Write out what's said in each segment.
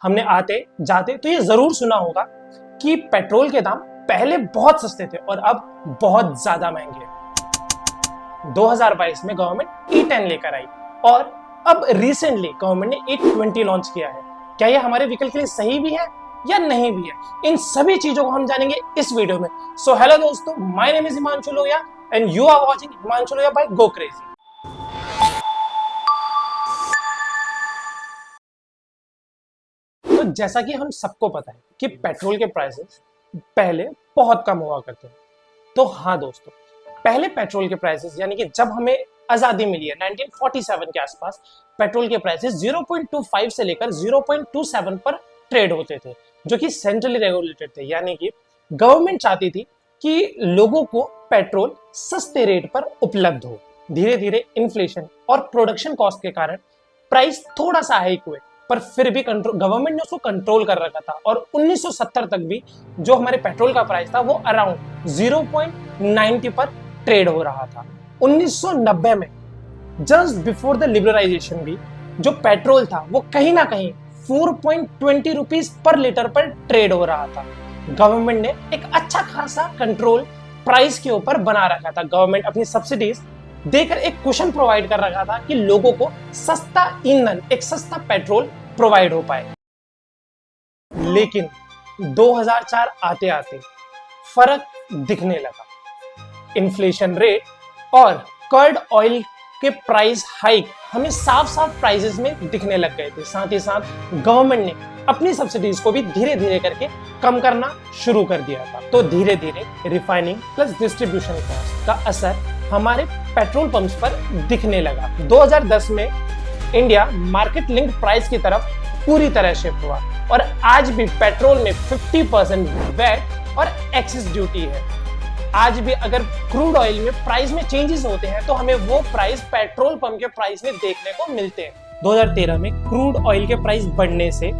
हमने आते जाते तो ये जरूर सुना होगा कि पेट्रोल के दाम पहले बहुत सस्ते थे और अब बहुत ज्यादा महंगे हैं। 2022 में गवर्नमेंट E10 लेकर आई और अब रिसेंटली गवर्नमेंट ने E20 लॉन्च किया है। क्या ये हमारे व्हीकल के लिए सही भी है या नहीं भी है, इन सभी चीजों को हम जानेंगे इस वीडियो में। सो हेलो दोस्तों, my name is Himanshu Lohia and you are watching Himanshu Lohia by go crazy. तो जैसा कि हम सबको पता है कि पेट्रोल के प्राइसेस पहले बहुत कम हुआ करते हैं। तो हाँ दोस्तों, पहले पेट्रोल के प्राइसेस यानी कि जब हमें आजादी मिली है 1947 के आसपास, पेट्रोल के प्राइसेस 0.25 से लेकर 0.27 पर ट्रेड होते थे, जो कि सेंट्रली रेगुलेटेड थे। यानी कि गवर्नमेंट चाहती थी कि लोगों को पेट्रोल सस्ते रेट पर उपलब्ध हो। धीरे धीरे इन्फ्लेशन और प्रोडक्शन कॉस्ट के कारण प्राइस थोड़ा सा हाइक हुए, पर फिर भी गवर्नमेंट ने उसको कंट्रोल कर रखा था और 1970 तक भी जो हमारे पेट्रोल का प्राइस था वो अराउंड 0.90 पर ट्रेड हो रहा था। 1990 में जस्ट बिफोर द लिबरलाइजेशन भी जो पेट्रोल था वो कहीं ना कहीं 4.20 रुपीज पर लीटर पर ट्रेड हो रहा था। गवर्नमेंट ने एक अच्छा खासा कंट्रोल प्राइस के ऊपर बना रखा था। गवर्नमेंट अपनी सब्सिडीज देकर एक कुशन प्रोवाइड कर रखा था कि लोगों को सस्ता ईंधन, एक सस्ता पेट्रोल प्रोवाइड हो पाए। लेकिन 2004 आते आते फर्क दिखने लगा। इन्फ्लेशन रेट और कर्ड ऑयल के प्राइस हाइक हमें साफ साफ प्राइसेस में दिखने लग गए थे। साथ ही साथ गवर्नमेंट ने अपनी सब्सिडीज को भी धीरे धीरे करके कम करना शुरू कर दिया था। तो धीरे धीरे रिफाइनिंग प्लस डिस्ट्रीब्यूशन कॉस्ट का असर हमारे पेट्रोल पंप्स पर दिखने लगा। 2010 में इंडिया मार्केट लिंक्ड प्राइस की तरफ पूरी तरह शिफ्ट हुआ और आज भी पेट्रोल में 50% वैट और एक्सेस ड्यूटी है। आज भी अगर क्रूड ऑयल में प्राइस में चेंजेस होते हैं तो हमें वो प्राइस पेट्रोल पंप के प्राइस में देखने को मिलते हैं। 2013 में क्रूड ऑयल के प्राइस बढ़ने से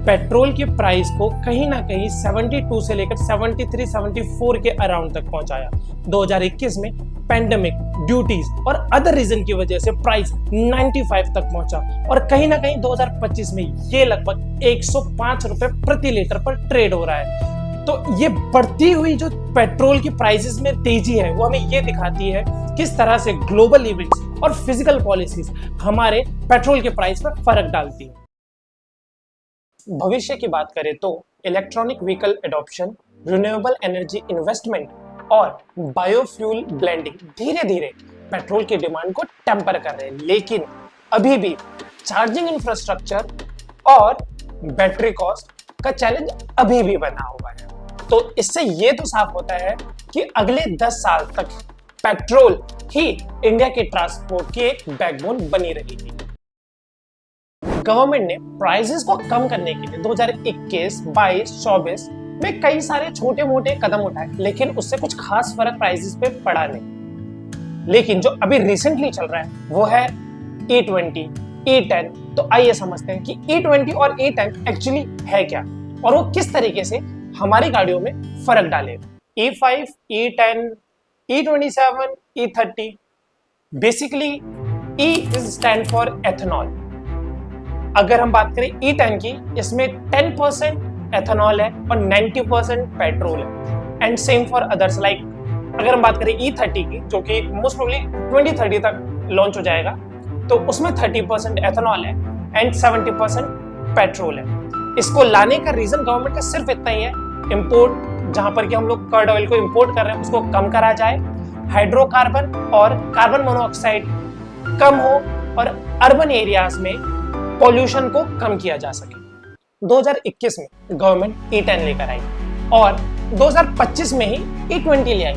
पेट्रोल के प्राइस को कहीं ना कहीं 72 से लेकर 73-74 के अराउंड तक पहुंचाया। 2021 में पैंडेमिक, ड्यूटीज और अदर रीजन की वजह से प्राइस 95 तक पहुंचा और कहीं ना कहीं 2025 में ये लगभग 105 रुपए प्रति लीटर पर ट्रेड हो रहा है। तो ये बढ़ती हुई जो पेट्रोल की प्राइसेस में तेजी है वो हमें ये दिखाती है किस तरह से ग्लोबल इवेंट्स और फिजिकल पॉलिसीज हमारे पेट्रोल के प्राइस पर फर्क डालती है। भविष्य की बात करें तो electronic vehicle adoption, renewable energy investment और बायोफ्यूल ब्लेंडिंग धीरे धीरे पेट्रोल की डिमांड को टेम्पर कर रहे हैं। लेकिन अभी भी चार्जिंग इंफ्रास्ट्रक्चर और बैटरी कॉस्ट का चैलेंज अभी भी बना हुआ है। तो इससे ये तो साफ होता है कि अगले 10 साल तक पेट्रोल ही इंडिया के ट्रांसपोर्ट की एक बैकबोन बनी रहेगी। गवर्नमेंट ने प्राइसेस को कम करने के लिए 2021, 22, 24 में कई सारे छोटे मोटे कदम उठाए, लेकिन उससे कुछ खास फर्क प्राइसेस पे पड़ा नहीं। लेकिन जो अभी रिसेंटली चल रहा है वो है E20, E10। तो आइए समझते हैं कि E20 और E10 एक्चुअली है क्या और वो किस तरीके से हमारी गाड़ियों में फर्क डालेगा। E5, E10, E27, E30, basically E is stand for ethanol. अगर हम बात करें E10 की, इसमें 10% एथेनॉल है और 90% पेट्रोल है। And same for others, like अगर हम बात करें E30 की, जो कि मोस्ट प्रोबेबली 2030 तक लॉन्च हो जाएगा, तो उसमें 30% एथेनॉल है एंड 70% पेट्रोल है। इसको लाने का रीजन गवर्नमेंट का सिर्फ इतना ही है, इंपोर्ट, जहां पर कि हम लोग कर्ड ऑयल को इंपोर्ट कर रहे हैं उसको कम करा जाए, हाइड्रोकार्बन और कार्बन मोनोऑक्साइड कम हो और अर्बन एरियाज में पॉल्यूशन को कम किया जा सके। 2021 में गवर्नमेंट E10 लेकर आई और 2025 में ही E20 ले आई,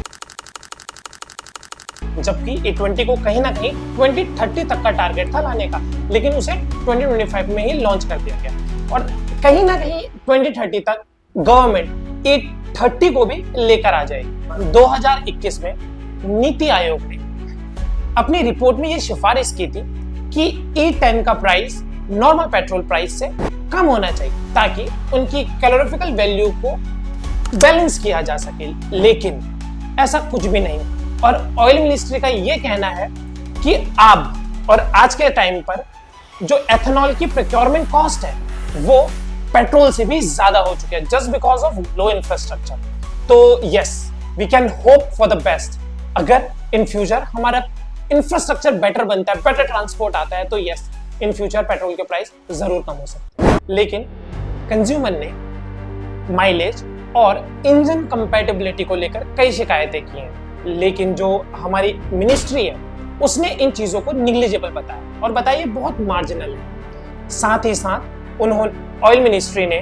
जबकि E20 को कहीं ना कहीं 2030 तक का टारगेट था लाने का, लेकिन उसे 2025 में ही लॉन्च कर दिया गया और कहीं ना कहीं 2030 तक गवर्नमेंट E30 को भी लेकर आ जाएगी। 2021 में नीति आयोग ने अपनी रिपोर्ट में यह सिफारिश की थी कि E10 का प्राइस नॉर्मल पेट्रोल प्राइस से कम होना चाहिए ताकि उनकी कैलोरीफिकल वैल्यू को बैलेंस किया जा सके। लेकिन ऐसा कुछ भी नहीं और ऑयल मिनिस्ट्री का ये कहना है कि अब और आज के टाइम पर जो एथेनॉल की प्रोक्योरमेंट कॉस्ट है वो पेट्रोल से भी ज्यादा हो चुके हैं just because of low infrastructure. तो yes, we can hope for the best. अगर इन फ्यूचर हमारा इंफ्रास्ट्रक्चर बेटर बनता है, बेटर ट्रांसपोर्ट आता है, तो यस, इन फ्यूचर पेट्रोल के प्राइस जरूर कम हो सकते हैं। लेकिन कंज्यूमर ने माइलेज और इंजन कंपैटिबिलिटी को लेकर कई शिकायतें की हैं, लेकिन जो हमारी मिनिस्ट्री है उसने इन चीजों को निग्लिजिबल बताया और बताइए बहुत मार्जिनल है। साथ ही साथ उन्होंने ऑयल मिनिस्ट्री ने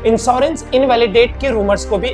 इंश्योरेंस इनवैलिडेट के रूमर्स को भी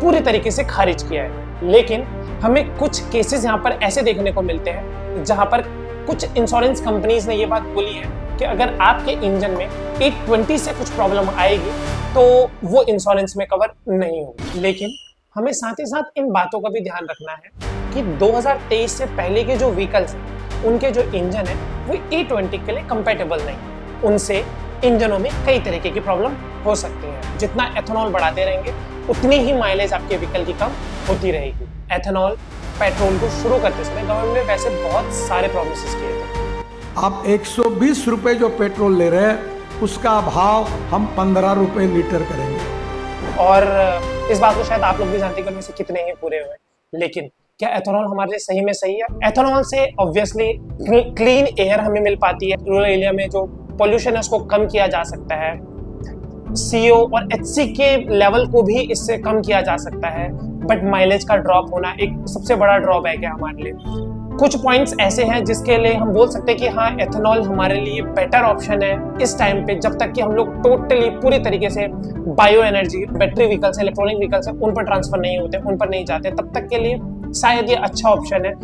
पूरी तरीके से खारिज किया है। लेकिन हमें कुछ केसेस यहाँ पर ऐसे देखने को मिलते हैं जहां पर कुछ इंश्योरेंस कंपनीज ने ये बात बोली है कि अगर आपके इंजन में 820 से कुछ प्रॉब्लम आएगी तो वो इंश्योरेंस में कवर नहीं होगी। लेकिन हमें साथ ही साथ इन बातों का भी ध्यान रखना है कि 2023 से पहले के जो व्हीकल्स हैं उनके जो इंजन है वो A20 के लिए कंपैटिबल नहीं। उनसे इंजनों में कई तरीके की प्रॉब्लम हो सकती है। जितना एथेनॉल बढ़ाते रहेंगे उतनी ही माइलेज आपके व्हीकल की कम होती रहेगी। एथेनॉल पेट्रोल को शुरू करते समय गवर्नमेंट ने वैसे बहुत सारे प्रोमिसेस किए थे। आप 120 रुपए जो पेट्रोल ले रहे हैं उसका भाव हम 15 रुपए लीटर करेंगे। और इस बात को शायद आप लोग भी जानते हैं कि उनमें से कितने ही पूरे हुए। लेकिन क्या एथेनॉल हमारे लिए सही में सही है? एथेनॉल से ऑब्वियसली क्लीन एयर हमें मिल पाती है। रूरल एरिया में जो पॉल्यूशन है उसको कम किया जा सकता है। CO और HC के लेवल को भी इससे कम किया जा सकता है। बट माइलेज का ड्रॉप होना एक सबसे बड़ा ड्रॉबैक है हमारे लिए। कुछ पॉइंट्स ऐसे हैं जिसके लिए हम बोल सकते हैं कि हाँ, एथेनॉल हमारे लिए बेटर ऑप्शन है इस टाइम पे, जब तक कि हम लोग टोटली पूरी तरीके से bio energy, battery vehicles, electronic vehicles उन पर ट्रांसफर नहीं होते, उन पर नहीं जाते, तब तक के लिए शायद ये अच्छा ऑप्शन है।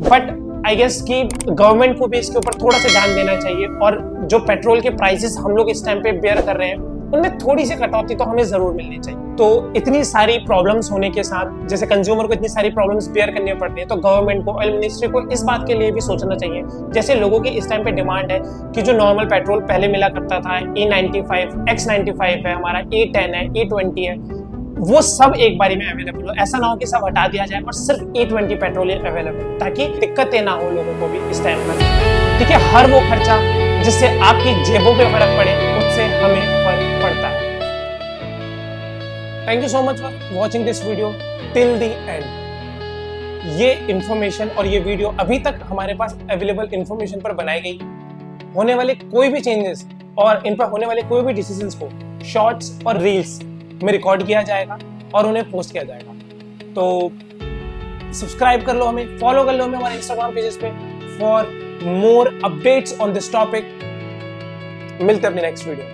बट आई गेस कि गवर्नमेंट को भी इसके ऊपर थोड़ा सा ध्यान देना चाहिए और जो पेट्रोल के प्राइसेस हम लोग इस टाइम पे बेयर कर रहे हैं उनमें थोड़ी सी कटौती तो हमें जरूर मिलनी चाहिए। तो इतनी सारी प्रॉब्लम्स होने के साथ, जैसे कंज्यूमर को इतनी सारी प्रॉब्लम्स बेयर करनी पड़ती है, तो गवर्नमेंट को, ऑयल मिनिस्ट्री को इस बात के लिए भी सोचना चाहिए। जैसे लोगों की इस टाइम पे डिमांड है कि जो नॉर्मल पेट्रोल पहले मिला करता था, E95, X95 है हमारा, E10 है, E20 है, वो सब एक बारी में अवेलेबल हो। ऐसा ना हो कि सब हटा दिया जाए और सिर्फ E20 पेट्रोल अवेलेबल, ताकि दिक्कतें ना हो लोगों को भी इस टाइम पर। ठीक है, हर वो खर्चा जिससे आपकी जेबों पे फर्क पड़े उससे हमें फर्क पड़ता है। Thank you so much for watching this video till the end. ये इंफॉर्मेशन और ये वीडियो अभी तक हमारे पास अवेलेबल इंफॉर्मेशन पर बनाई गई। होने वाले कोई भी चेंजेस और इन पर होने वाले कोई भी डिसीजंस को शॉर्ट्स और रील्स में रिकॉर्ड किया जाएगा और उन्हें पोस्ट किया जाएगा। तो सब्सक्राइब कर लो हमें, फॉलो कर लो हमें हमारे इंस्टाग्राम पेजेस पे for more updates on this topic. मिलते हैं अपने नेक्स्ट वीडियो।